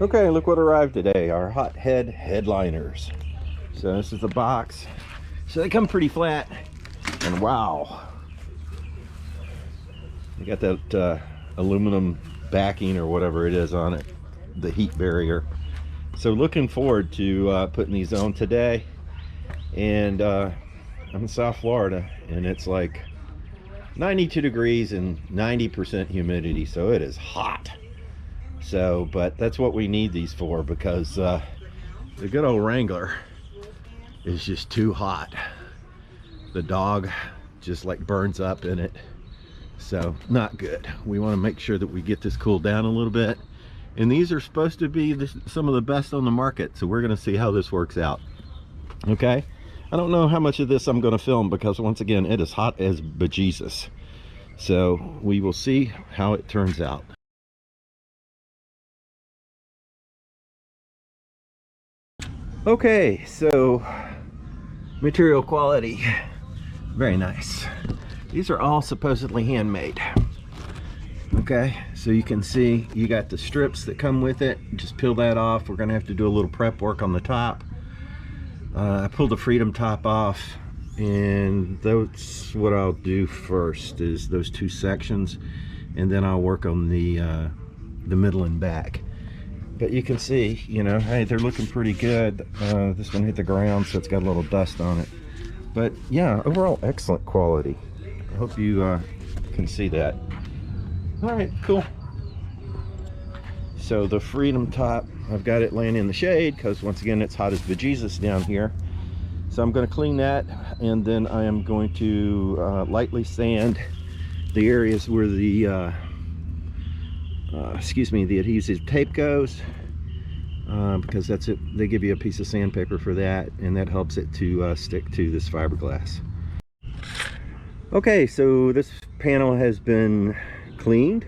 Okay, look what arrived today, our Hothead Headliners. So this is the box. So they come pretty flat, and wow. You got that aluminum backing or whatever it is on it, the heat barrier. So looking forward to putting these on today. And I'm in South Florida, and it's like 92 degrees and 90% humidity, so it is hot. So, but that's what we need these for, because the good old Wrangler is just too hot. The dog just like burns up in it, so not good. We want to make sure that we get this cooled down a little bit, and these are supposed to be some of the best on the market, so we're going to see how this works out. Okay, I don't know how much of this I'm going to film, because once again it is hot as bejesus, so we will see how it turns out. Okay, so material quality, very nice. These are all supposedly handmade. Okay, so you can see you got the strips that come with it. Just peel that off. We're gonna have to do a little prep work on the top. I pulled the Freedom top off, and that's what I'll do first, is those two sections, and then I'll work on the middle and back. But you can see, you know, hey, they're looking pretty good. This one hit the ground, so it's got a little dust on it. But yeah, overall excellent quality. I hope you can see that. All right, cool. So the Freedom top, I've got it laying in the shade, because once again it's hot as bejesus down here. So I'm going to clean that, and then I am going to lightly sand the areas where the the adhesive tape goes, because that's it. They give you a piece of sandpaper for that, and that helps it to stick to this fiberglass. Okay, so this panel has been cleaned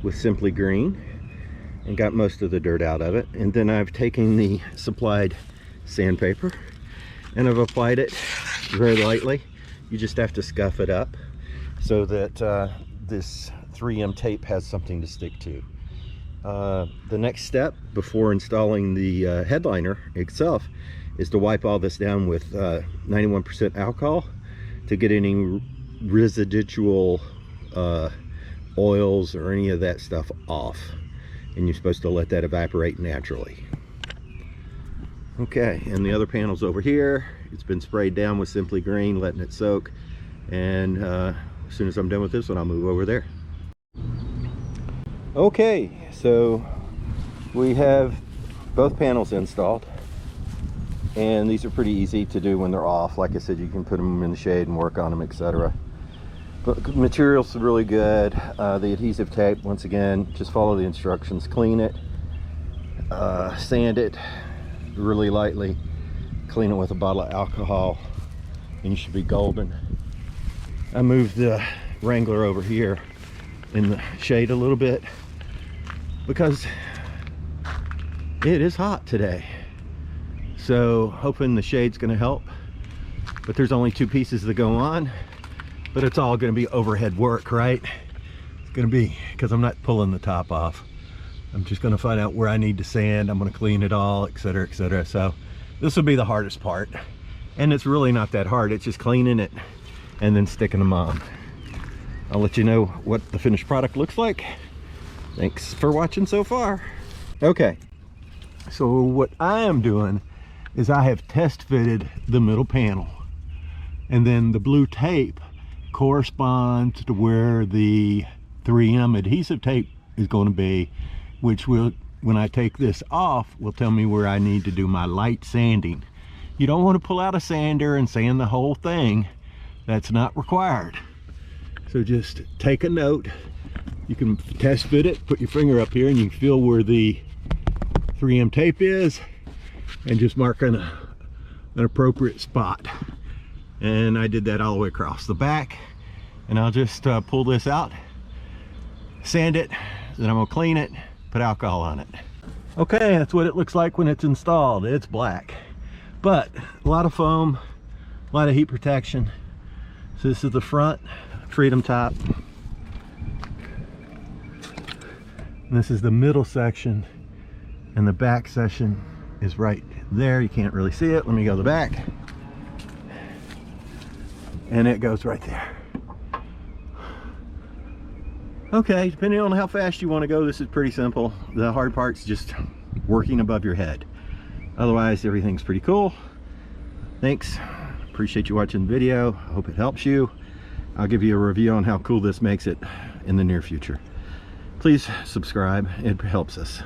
with Simply Green and got most of the dirt out of it, and then I've taken the supplied sandpaper and I've applied it very lightly. You just have to scuff it up so that this 3M tape has something to stick to. The next step before installing the headliner itself is to wipe all this down with 91% alcohol to get any residual oils or any of that stuff off, and you're supposed to let that evaporate naturally. Okay, and the other panel's over here. It's been sprayed down with Simply Green, letting it soak, and as soon as I'm done with this one, I'll move over there. Okay, so we have both panels installed, and these are pretty easy to do when they're off. Like I said, you can put them in the shade and work on them, etc. But the material's really good. The adhesive tape, once again, just follow the instructions. Clean it, sand it really lightly, clean it with a bottle of alcohol, and you should be golden. I moved the Wrangler over here in the shade a little bit because it is hot today, so hoping the shade's going to help. But there's only two pieces that go on, but it's all going to be overhead work, right? It's going to be, because I'm not pulling the top off. I'm just going to find out where I need to sand. I'm going to clean it all, etc., etc. So this will be the hardest part, and it's really not that hard. It's just cleaning it and then sticking them on. I'll let you know what the finished product looks like. Thanks for watching so far. Okay, so what I am doing is I have test fitted the middle panel, and then the blue tape corresponds to where the 3M adhesive tape is going to be, which will, when I take this off, will tell me where I need to do my light sanding. You don't want to pull out a sander and sand the whole thing. That's not required. So just take a note. You can test fit it, put your finger up here, and you can feel where the 3M tape is, and just mark an appropriate spot. And I did that all the way across the back, and I'll just pull this out, sand it, then I'm gonna clean it, put alcohol on it. Okay, that's what it looks like when it's installed. It's black, but a lot of foam, a lot of heat protection. So this is the front Freedom top, and this is the middle section, And the back section is right there. You can't really see it. Let me go to the back. And it goes right there. Okay, depending on how fast you want to go, this is pretty simple. The hard part's just working above your head. Otherwise, everything's pretty cool. Thanks. Appreciate you watching the video. I hope it helps you. I'll give you a review on how cool this makes it in the near future. Please subscribe. It helps us.